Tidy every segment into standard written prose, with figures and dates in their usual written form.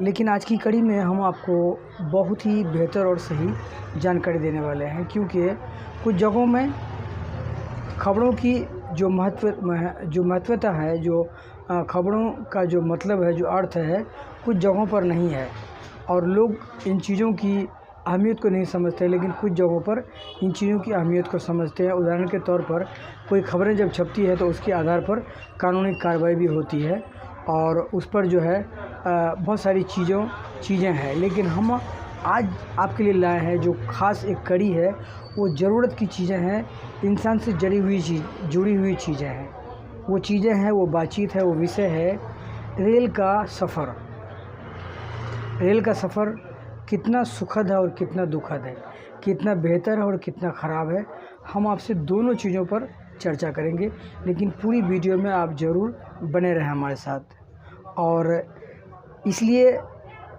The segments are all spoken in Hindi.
लेकिन आज की कड़ी में हम आपको बहुत ही बेहतर और सही जानकारी देने वाले हैं, क्योंकि कुछ जगहों में खबरों की जो महत्वता है, जो खबरों का जो मतलब है, जो अर्थ है, कुछ जगहों पर नहीं है और लोग इन चीज़ों की अहमियत को नहीं समझते, लेकिन कुछ जगहों पर इन चीज़ों की अहमियत को समझते हैं। उदाहरण के तौर पर कोई खबरें जब छपती है तो उसके आधार पर कानूनी कार्रवाई भी होती है और उस पर जो है बहुत सारी चीज़ें हैं। लेकिन हम आज आपके लिए लाए हैं जो ख़ास एक कड़ी है, वो ज़रूरत की चीज़ें हैं, इंसान से जुड़ी हुई चीज़ें हैं। वो चीज़ें हैं, वो बातचीत है, वो विषय है रेल का सफ़र। रेल का सफ़र कितना सुखद है और कितना दुखद है, कितना बेहतर है और कितना ख़राब है, हम आपसे दोनों चीज़ों पर चर्चा करेंगे। लेकिन पूरी वीडियो में आप ज़रूर बने रहें हमारे साथ, और इसलिए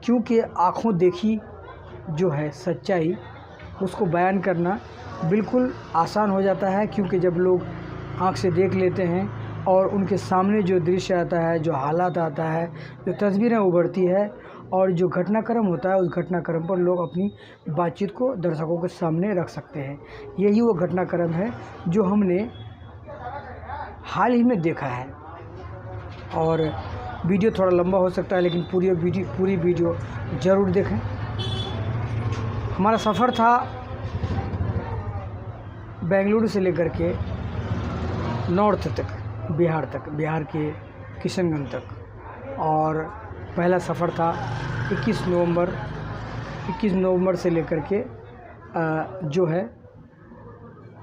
क्योंकि आँखों देखी जो है सच्चाई, उसको बयान करना बिल्कुल आसान हो जाता है, क्योंकि जब लोग आँख से देख लेते हैं और उनके सामने जो दृश्य आता है, जो हालात आता है, जो तस्वीरें उभरती है और जो घटनाक्रम होता है, उस घटनाक्रम पर लोग अपनी बातचीत को दर्शकों के सामने रख सकते हैं। यही वो घटनाक्रम है जो हमने हाल ही में देखा है। और वीडियो थोड़ा लंबा हो सकता है, लेकिन पूरी वीडियो ज़रूर देखें। हमारा सफ़र था बेंगलुरु से लेकर के नॉर्थ तक, बिहार के किशनगंज तक। और पहला सफ़र था 21 नवंबर से लेकर के जो है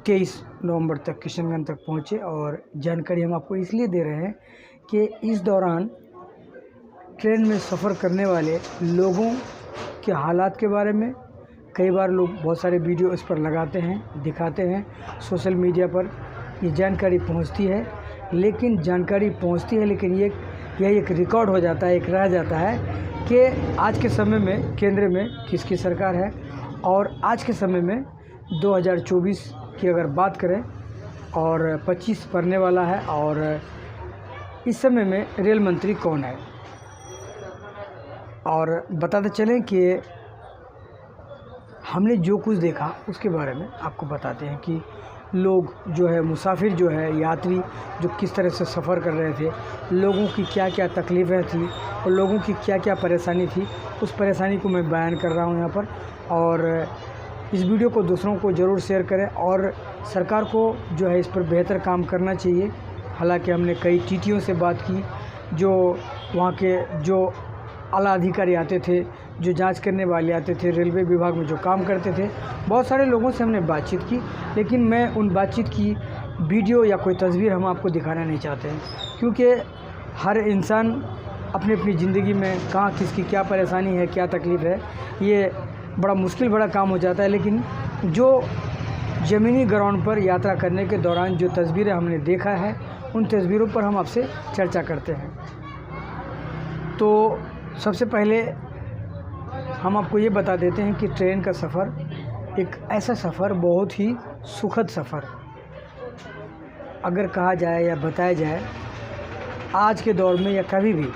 23 नवंबर तक किशनगंज तक पहुँचे। और जानकारी हम आपको इसलिए दे रहे हैं कि इस दौरान ट्रेन में सफ़र करने वाले लोगों के हालात के बारे में कई बार लोग बहुत सारे वीडियो इस पर लगाते हैं, दिखाते हैं, सोशल मीडिया पर ये जानकारी पहुंचती है। लेकिन यह एक रिकॉर्ड हो जाता है, एक रह जाता है कि आज के समय में केंद्र में किसकी सरकार है, और आज के समय में 2024 की अगर बात करें और 25 पड़ने वाला है, और इस समय में रेल मंत्री कौन है। और बताते चलें कि हमने जो कुछ देखा उसके बारे में आपको बताते हैं कि लोग जो है, मुसाफिर जो है, यात्री जो किस तरह से सफ़र कर रहे थे, लोगों की क्या क्या तकलीफ़ें थी और लोगों की क्या क्या परेशानी थी, उस परेशानी को मैं बयान कर रहा हूँ यहाँ पर। और इस वीडियो को दूसरों को ज़रूर शेयर करें, और सरकार को जो है इस पर बेहतर काम करना चाहिए। हालांकि हमने कई टीटीओ से बात की, जो वहाँ के जो आला अधिकारी आते थे, जो जांच करने वाले आते थे, रेलवे विभाग में जो काम करते थे, बहुत सारे लोगों से हमने बातचीत की। लेकिन मैं उन बातचीत की वीडियो या कोई तस्वीर हम आपको दिखाना नहीं चाहते हैं, क्योंकि हर इंसान अपनी अपनी ज़िंदगी में कहाँ किसकी क्या परेशानी है, क्या तकलीफ़ है, ये बड़ा मुश्किल बड़ा काम हो जाता है। लेकिन जो ज़मीनी ग्राउंड पर यात्रा करने के दौरान जो तस्वीरें हमने देखा है, उन तस्वीरों पर हम आपसे चर्चा करते हैं। तो सबसे पहले हम आपको ये बता देते हैं कि ट्रेन का सफ़र एक ऐसा सफ़र, बहुत ही सुखद सफ़र अगर कहा जाए या बताया जाए, आज के दौर में या कभी भी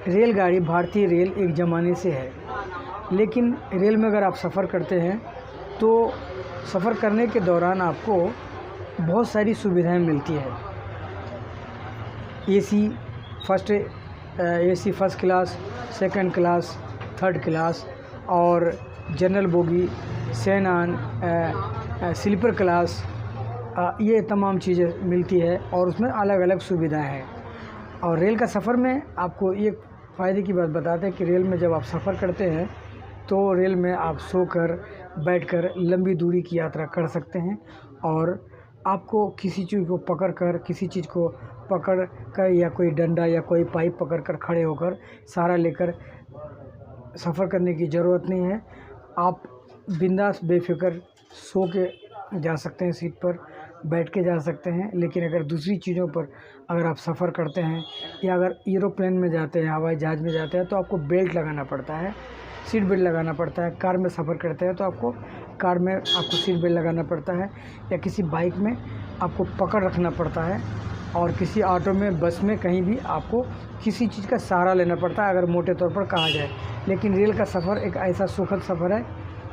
रेलगाड़ी, भारतीय रेल एक ज़माने से है। लेकिन रेल में अगर आप सफ़र करते हैं तो सफ़र करने के दौरान आपको बहुत सारी सुविधाएं मिलती है। AC first class, second class, third class और जनरल बोगी, शयनयान, स्लीपर क्लास, ये तमाम चीज़ें मिलती है और उसमें अलग अलग सुविधाएं हैं। और रेल का सफ़र में आपको एक फ़ायदे की बात बताते हैं कि रेल में जब आप सफ़र करते हैं तो रेल में आप सोकर, बैठकर लंबी दूरी की यात्रा कर सकते हैं, और आपको किसी चीज़ को पकड़ कर या कोई डंडा या कोई पाइप पकड़कर खड़े होकर सहारा लेकर सफ़र करने की ज़रूरत नहीं है। आप बिंदास बेफिक्र सो के जा सकते हैं, सीट पर बैठ के जा सकते हैं। लेकिन अगर दूसरी चीज़ों पर अगर आप सफ़र करते हैं या अगर एरोप्लेन में जाते हैं, हवाई जहाज़ में जाते हैं, तो आपको बेल्ट लगाना पड़ता है, सीट बेल्ट लगाना पड़ता है। कार में सफ़र करते हैं तो कार में आपको सीट बेल्ट लगाना पड़ता है, या किसी बाइक में आपको पकड़ रखना पड़ता है। और किसी ऑटो में, बस में, कहीं भी आपको किसी चीज़ का सहारा लेना पड़ता है अगर मोटे तौर पर कहा जाए। लेकिन रेल का सफ़र एक ऐसा सुखद सफ़र है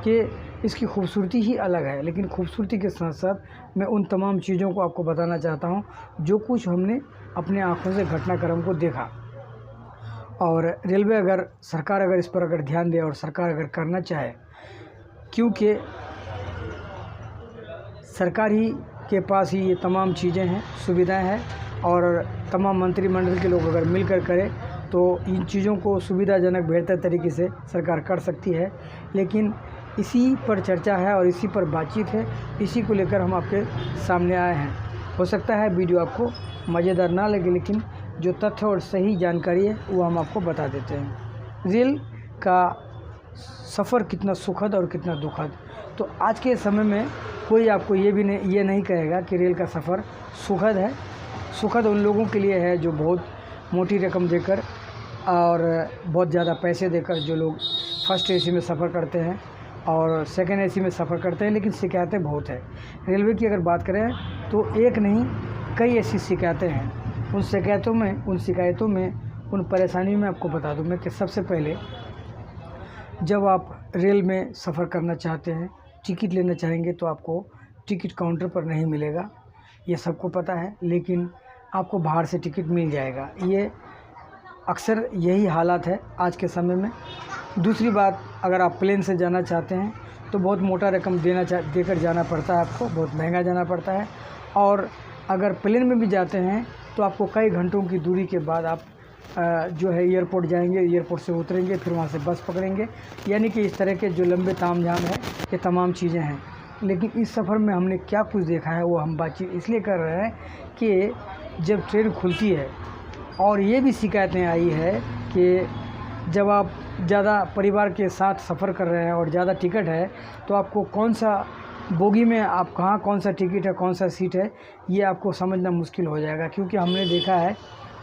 कि इसकी खूबसूरती ही अलग है। लेकिन खूबसूरती के साथ साथ मैं उन तमाम चीज़ों को आपको बताना चाहता हूँ जो कुछ हमने अपने आँखों से घटनाक्रम को देखा। और रेलवे सरकार अगर इस पर ध्यान दे और सरकार अगर करना चाहे, क्योंकि सरकार ही के पास ही ये तमाम चीज़ें हैं, सुविधाएं हैं, और तमाम मंत्रिमंडल के लोग अगर मिलकर करें तो इन चीज़ों को सुविधाजनक बेहतर तरीके से सरकार कर सकती है। लेकिन इसी पर चर्चा है और इसी पर बातचीत है, इसी को लेकर हम आपके सामने आए हैं। हो सकता है वीडियो आपको मज़ेदार ना लगे, लेकिन जो तथ्य और सही जानकारी है वो हम आपको बता देते हैं। रेल का सफ़र कितना सुखद और कितना दुखद, तो आज के समय में कोई आपको ये नहीं कहेगा कि रेल का सफ़र सुखद है। सुखद उन लोगों के लिए है जो बहुत मोटी रकम देकर और बहुत ज़्यादा पैसे देकर जो लोग फर्स्ट एसी में सफ़र करते हैं और सेकंड एसी में सफ़र करते हैं। लेकिन शिकायतें बहुत है रेलवे की। अगर बात करें तो एक नहीं कई ऐसी शिकायतें हैं। उन शिकायतों में उन परेशानियों में आपको बता दूं मैं कि सबसे पहले जब आप रेल में सफ़र करना चाहते हैं, टिकट लेना चाहेंगे तो आपको टिकट काउंटर पर नहीं मिलेगा, ये सबको पता है। लेकिन आपको बाहर से टिकट मिल जाएगा। ये अक्सर यही हालात है आज के समय में। दूसरी बात, अगर आप प्लेन से जाना चाहते हैं तो बहुत मोटा रकम देकर जाना पड़ता है, आपको बहुत महंगा जाना पड़ता है। और अगर प्लेन में भी जाते हैं तो आपको कई घंटों की दूरी के बाद आप जो है एयरपोर्ट जाएंगे, एयरपोर्ट से उतरेंगे, फिर वहाँ से बस पकड़ेंगे। यानी कि इस तरह के जो लंबे तामझाम है, ये तमाम चीज़ें हैं। लेकिन इस सफ़र में हमने क्या कुछ देखा है वो हम बातचीत इसलिए कर रहे हैं कि जब ट्रेन खुलती है, और ये भी शिकायतें आई है कि जब आप ज़्यादा परिवार के साथ सफ़र कर रहे हैं और ज़्यादा टिकट है तो आपको कौन सा बोगी में आप कहाँ कौन सा टिकट है, कौन सा सीट है, ये आपको समझना मुश्किल हो जाएगा। क्योंकि हमने देखा है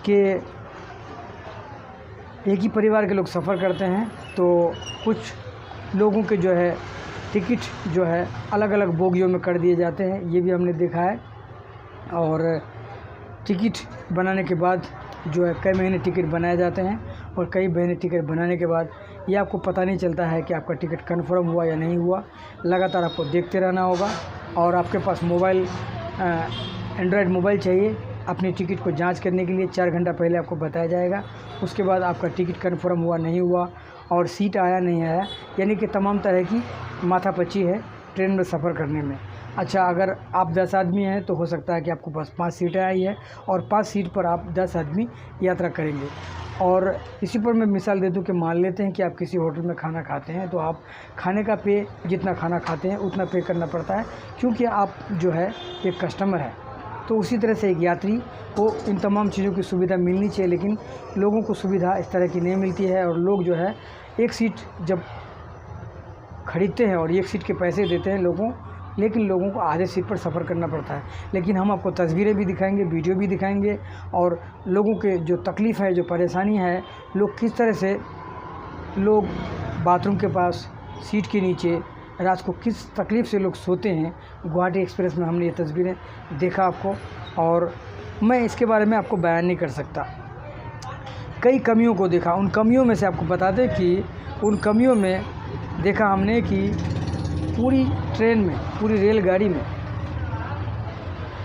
कि एक ही परिवार के लोग सफ़र करते हैं तो कुछ लोगों के जो है टिकट जो है अलग अलग बोगियों में कर दिए जाते हैं, ये भी हमने देखा है। और टिकट बनाने के बाद जो है कई महीने टिकट बनाए जाते हैं और कई महीने टिकट बनाने के बाद ये आपको पता नहीं चलता है कि आपका टिकट कंफर्म हुआ या नहीं हुआ। लगातार आपको देखते रहना होगा और आपके पास मोबाइल, एंड्रॉयड मोबाइल चाहिए अपनी टिकट को जांच करने के लिए। 4 घंटा पहले आपको बताया जाएगा। उसके बाद आपका टिकट कंफर्म हुआ नहीं हुआ और सीट आया नहीं आया, यानी कि तमाम तरह की माथापच्ची है ट्रेन में सफ़र करने में। अच्छा, अगर आप 10 आदमी हैं तो हो सकता है कि आपको पास 5 सीटें आई है और 5 सीट पर आप 10 आदमी यात्रा करेंगे। और इसी पर मैं मिसाल दे दूं कि मान लेते हैं कि आप किसी होटल में खाना खाते हैं तो आप खाने का पे जितना खाना खाते हैं उतना पे करना पड़ता है, क्योंकि आप जो है एक कस्टमर है। तो उसी तरह से एक यात्री को इन तमाम चीज़ों की सुविधा मिलनी चाहिए, लेकिन लोगों को सुविधा इस तरह की नहीं मिलती है। और लोग जो है एक सीट जब खरीदते हैं और एक सीट के पैसे देते हैं लेकिन लोगों को आधे सीट पर सफ़र करना पड़ता है। लेकिन हम आपको तस्वीरें भी दिखाएंगे, वीडियो भी दिखाएंगे और लोगों के जो तकलीफ़ है, जो परेशानी है, लोग किस तरह से लोग बाथरूम के पास, सीट के नीचे रात को किस तकलीफ़ से लोग सोते हैं। गुवाहाटी एक्सप्रेस में हमने ये तस्वीरें देखा आपको, और मैं इसके बारे में आपको बयान नहीं कर सकता। कई कमियों को देखा। उन कमियों में से आपको बता दें कि उन कमियों में देखा हमने कि पूरी ट्रेन में, पूरी रेलगाड़ी में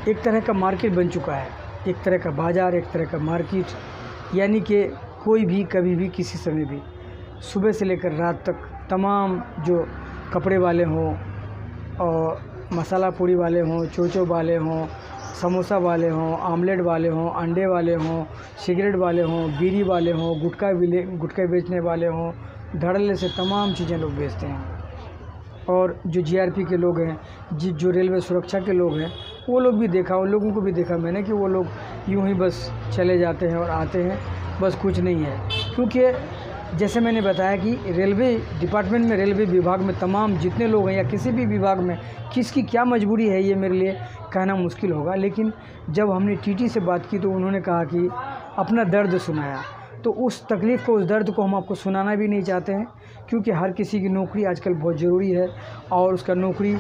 एक तरह का मार्केट बन चुका है, एक तरह का बाज़ार, एक तरह का मार्केट। यानी कि कोई भी कभी भी किसी समय भी सुबह से लेकर रात तक तमाम जो कपड़े वाले हों और मसाला पूड़ी वाले हों, चोचो वाले हों, समोसा वाले हों, आमलेट वाले हों, अंडे वाले हों, सिगरेट वाले हों, बीड़ी वाले हों, गुटखा बेचने वाले हों, धड़ल्ले से तमाम चीज़ें लोग बेचते हैं। और जो जीआरपी के लोग हैं, जो रेलवे सुरक्षा के लोग हैं, वो लोग भी देखा, उन लोगों को भी देखा मैंने कि वो लोग यूं ही बस चले जाते हैं और आते हैं, बस कुछ नहीं है। क्योंकि जैसे मैंने बताया कि रेलवे डिपार्टमेंट में, रेलवे विभाग में तमाम जितने लोग हैं या किसी भी विभाग में किसकी क्या मजबूरी है ये मेरे लिए कहना मुश्किल होगा। लेकिन जब हमने टीटी से बात की तो उन्होंने कहा कि अपना दर्द सुनाया। तो उस तकलीफ़ को, उस दर्द को हम आपको सुनाना भी नहीं चाहते हैं, क्योंकि हर किसी की नौकरी आजकल बहुत ज़रूरी है और उसका नौकरी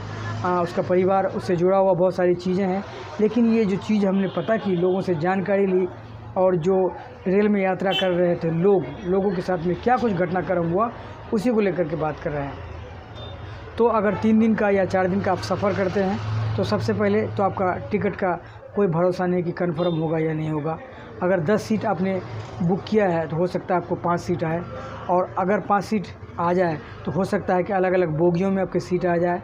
उसका परिवार, उससे जुड़ा हुआ बहुत सारी चीज़ें हैं। लेकिन ये जो चीज़ हमने पता की, लोगों से जानकारी ली, और जो रेल में यात्रा कर रहे थे लोगों के साथ में क्या कुछ घटनाक्रम हुआ, उसी को लेकर के बात कर रहे हैं। तो अगर 3 दिन का या 4 दिन का आप सफ़र करते हैं तो सबसे पहले तो आपका टिकट का कोई भरोसा नहीं कि कन्फर्म होगा या नहीं होगा। अगर 10 सीट आपने बुक किया है तो हो सकता है आपको 5 सीट आए, और अगर 5 सीट आ जाए तो हो सकता है कि अलग अलग बोगियों में आपकी सीट आ जाए।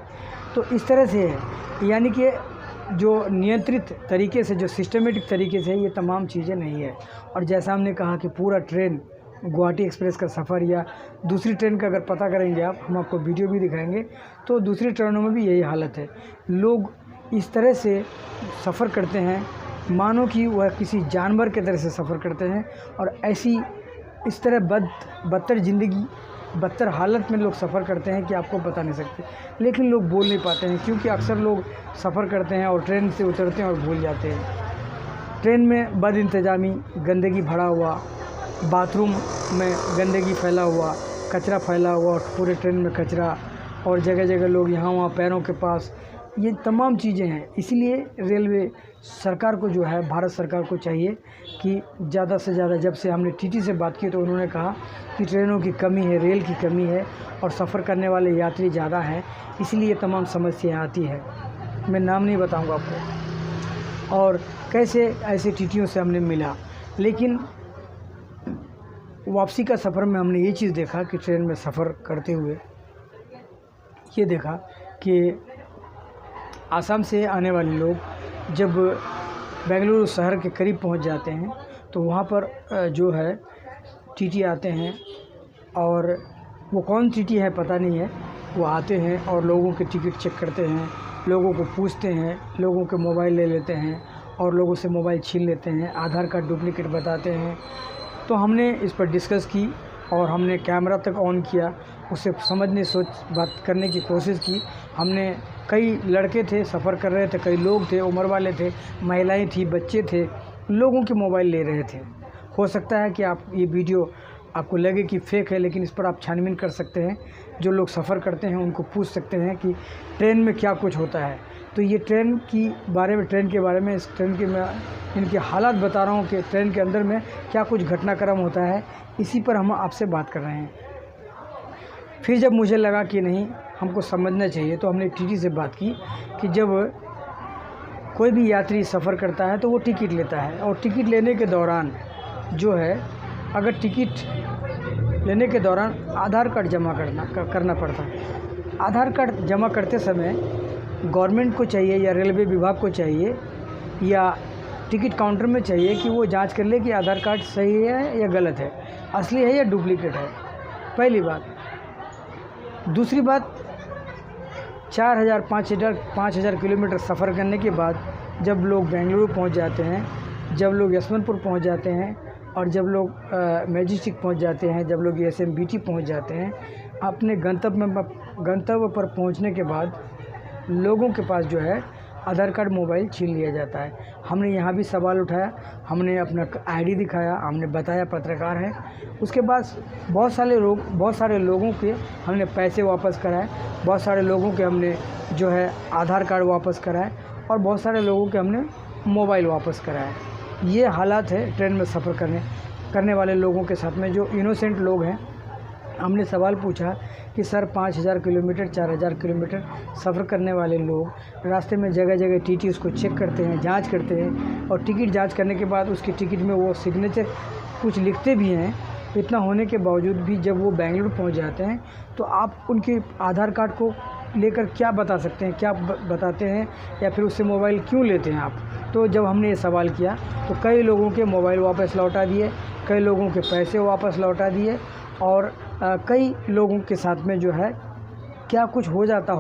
तो इस तरह से है, यानी कि जो नियंत्रित तरीके से, जो सिस्टमेटिक तरीके से ये तमाम चीज़ें नहीं है। और जैसा हमने कहा कि पूरा ट्रेन गुवाहाटी एक्सप्रेस का सफ़र या दूसरी ट्रेन का अगर पता करेंगे आप, हम आपको वीडियो भी दिखाएंगे, तो दूसरी ट्रेनों में भी यही हालत है। लोग इस तरह से सफ़र करते हैं मानो कि वह किसी जानवर के तरह से सफ़र करते हैं, और इस तरह बदतर ज़िंदगी, बदतर हालत में लोग सफ़र करते हैं कि आपको बता नहीं सकते। लेकिन लोग बोल नहीं पाते हैं, क्योंकि अक्सर लोग सफ़र करते हैं और ट्रेन से उतरते हैं और भूल जाते हैं। ट्रेन में बदइंतज़ामी, गंदगी भरा हुआ, बाथरूम में गंदगी फैला हुआ, कचरा फैला हुआ, और पूरे ट्रेन में कचरा, और जगह जगह लोग यहाँ वहाँ पैरों के पास, ये तमाम चीज़ें हैं। इसलिए रेलवे सरकार को जो है, भारत सरकार को चाहिए कि ज़्यादा से ज़्यादा, जब से हमने टीटी से बात की तो उन्होंने कहा कि ट्रेनों की कमी है, रेल की कमी है, और सफ़र करने वाले यात्री ज़्यादा हैं, इसलिए तमाम समस्याएं आती है। मैं नाम नहीं बताऊंगा आपको, और कैसे ऐसे टीटियों से हमने मिला। लेकिन वापसी का सफ़र में हमने ये चीज़ देखा कि ट्रेन में सफ़र करते हुए ये देखा कि आसाम से आने वाले लोग जब बेंगलुरु शहर के करीब पहुंच जाते हैं तो वहाँ पर जो है टीटी आते हैं, और वो कौन टीटी है पता नहीं है, वो आते हैं और लोगों के टिकट चेक करते हैं, लोगों को पूछते हैं, लोगों के मोबाइल ले लेते हैं और लोगों से मोबाइल छीन लेते हैं, आधार कार्ड डुप्लीकेट बताते हैं। तो हमने इस पर डिस्कस की और हमने कैमरा तक ऑन किया, उससे समझने बात करने की कोशिश की। हमने, कई लड़के थे सफ़र कर रहे थे, कई लोग थे, उम्र वाले थे, महिलाएं थी, बच्चे थे, लोगों के मोबाइल ले रहे थे। हो सकता है कि आप ये वीडियो आपको लगे कि फ़ेक है, लेकिन इस पर आप छानबीन कर सकते हैं। जो लोग सफ़र करते हैं उनको पूछ सकते हैं कि ट्रेन में क्या कुछ होता है। तो ये ट्रेन के बारे में, इस ट्रेन के मैं इनके हालात बता रहा हूँ कि ट्रेन के अंदर में क्या कुछ घटनाक्रम होता है, इसी पर हम आपसे बात कर रहे हैं। फिर जब मुझे लगा कि नहीं, हमको समझना चाहिए, तो हमने टीटी से बात की कि जब कोई भी यात्री सफ़र करता है तो वो टिकट लेता है, और टिकट लेने के दौरान जो है, अगर टिकट लेने के दौरान आधार कार्ड जमा करना पड़ता है। आधार कार्ड जमा करते समय गवर्नमेंट को चाहिए या रेलवे विभाग को चाहिए या टिकट काउंटर में चाहिए कि वो जांच कर ले कि आधार कार्ड सही है या गलत है, असली है या डुप्लीकेट है, पहली बात। दूसरी बात, 4,000-5,000 किलोमीटर सफ़र करने के बाद जब लोग बेंगलुरु पहुंच जाते हैं, जब लोग यशवंतपुर पहुंच जाते हैं, और जब लोग मैजेस्टिक पहुंच जाते हैं, जब लोग SMBT पहुंच जाते हैं, अपने गंतव्य पर पहुंचने के बाद लोगों के पास जो है आधार कार्ड, मोबाइल छीन लिया जाता है। हमने यहाँ भी सवाल उठाया, हमने अपना ID दिखाया, हमने बताया पत्रकार है। उसके बाद बहुत सारे लोगों के हमने पैसे वापस कराए, बहुत सारे लोगों के हमने जो है आधार कार्ड वापस कराए, और बहुत सारे लोगों के हमने मोबाइल वापस कराए। ये हालात है ट्रेन में सफ़र करने वाले लोगों के साथ में, जो इनोसेंट लोग हैं। हमने सवाल पूछा कि सर 5,000 किलोमीटर, 4,000 किलोमीटर सफ़र करने वाले लोग रास्ते में जगह जगह टीटी उसको चेक करते हैं, जांच करते हैं, और टिकट जांच करने के बाद उसकी टिकट में वो सिग्नेचर कुछ लिखते भी हैं। इतना होने के बावजूद भी जब वो बेंगलुरु पहुंच जाते हैं तो आप उनके आधार कार्ड को लेकर क्या बता सकते हैं, क्या बताते हैं, या फिर उससे मोबाइल क्यों लेते हैं आप? तो जब हमने ये सवाल किया तो कई लोगों के मोबाइल वापस लौटा दिए, कई लोगों के पैसे वापस लौटा दिए, और कई लोगों के साथ में जो है क्या कुछ होता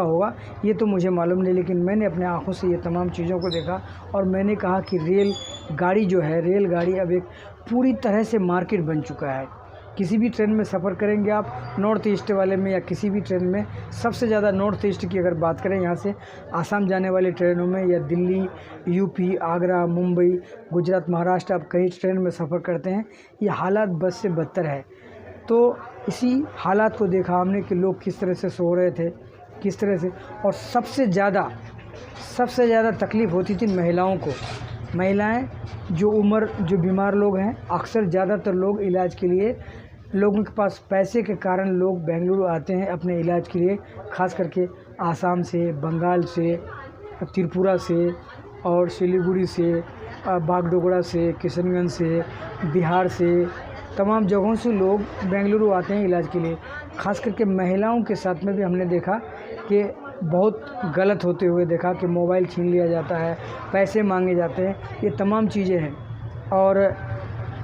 होगा ये तो मुझे मालूम नहीं। लेकिन मैंने अपने आँखों से ये तमाम चीज़ों को देखा, और मैंने कहा कि रेलगाड़ी अब एक पूरी तरह से मार्केट बन चुका है। किसी भी ट्रेन में सफ़र करेंगे आप, नॉर्थ ईस्ट वाले में या किसी भी ट्रेन में, सबसे ज़्यादा नॉर्थ ईस्ट की अगर बात करें, यहाँ से आसाम जाने वाली ट्रेनों में, या दिल्ली, यूपी, आगरा, मुंबई, गुजरात, महाराष्ट्र, आप कई ट्रेन में सफ़र करते हैं, ये हालात बद से बदतर है। तो इसी हालात को देखा हमने कि लोग किस तरह से सो रहे थे, किस तरह से। और सबसे ज़्यादा तकलीफ़ होती थी महिलाओं को। महिलाएं जो बीमार लोग हैं, अक्सर ज़्यादातर लोग इलाज के लिए, लोगों के पास पैसे के कारण लोग बेंगलुरु आते हैं अपने इलाज के लिए, ख़ास करके आसाम से, बंगाल से, त्रिपुरा से और सिलीगुड़ी से, बागडोगरा से, किशनगंज से, बिहार से, तमाम जगहों से लोग बेंगलुरु आते हैं इलाज के लिए। ख़ास करके महिलाओं के साथ में भी हमने देखा कि बहुत गलत होते हुए देखा कि मोबाइल छीन लिया जाता है, पैसे मांगे जाते हैं, ये तमाम चीज़ें हैं। और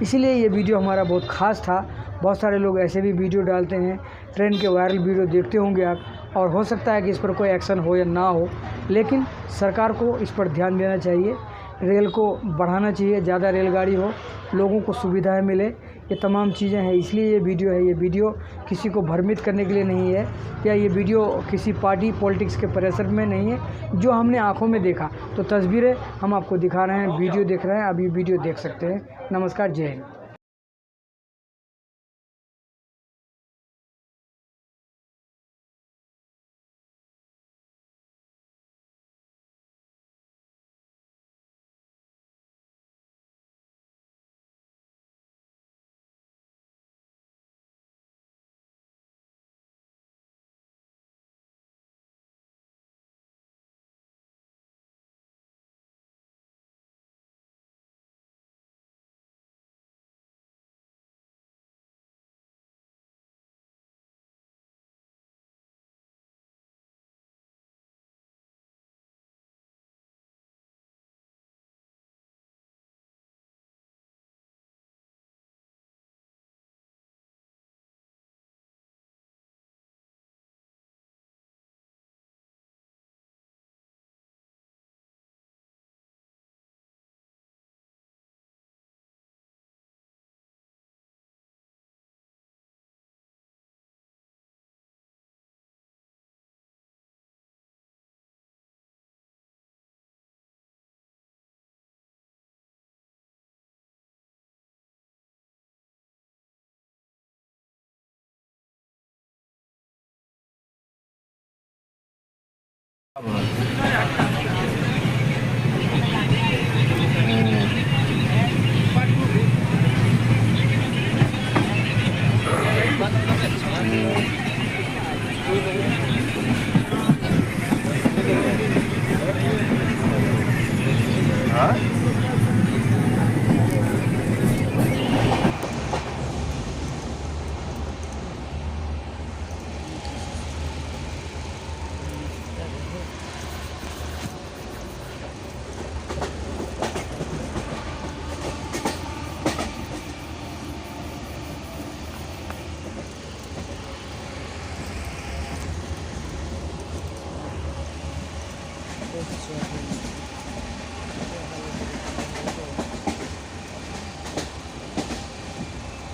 इसीलिए ये वीडियो हमारा बहुत ख़ास था। बहुत सारे लोग ऐसे भी वीडियो डालते हैं, ट्रेन के वायरल वीडियो देखते होंगे आप, और हो सकता है कि इस पर कोई एक्शन हो या ना हो, लेकिन सरकार को इस पर ध्यान देना चाहिए। रेल को बढ़ाना चाहिए, ज़्यादा रेलगाड़ी हो, लोगों को सुविधाएं मिले, ये तमाम चीज़ें हैं। इसलिए ये वीडियो है। ये वीडियो किसी को भ्रमित करने के लिए नहीं है, या ये वीडियो किसी पार्टी पॉलिटिक्स के प्रेशर में नहीं है। जो हमने आंखों में देखा, तो तस्वीरें हम आपको दिखा रहे हैं, वीडियो देख रहे हैं, आप ये वीडियो देख सकते हैं। नमस्कार, जय हिंद। Thank you.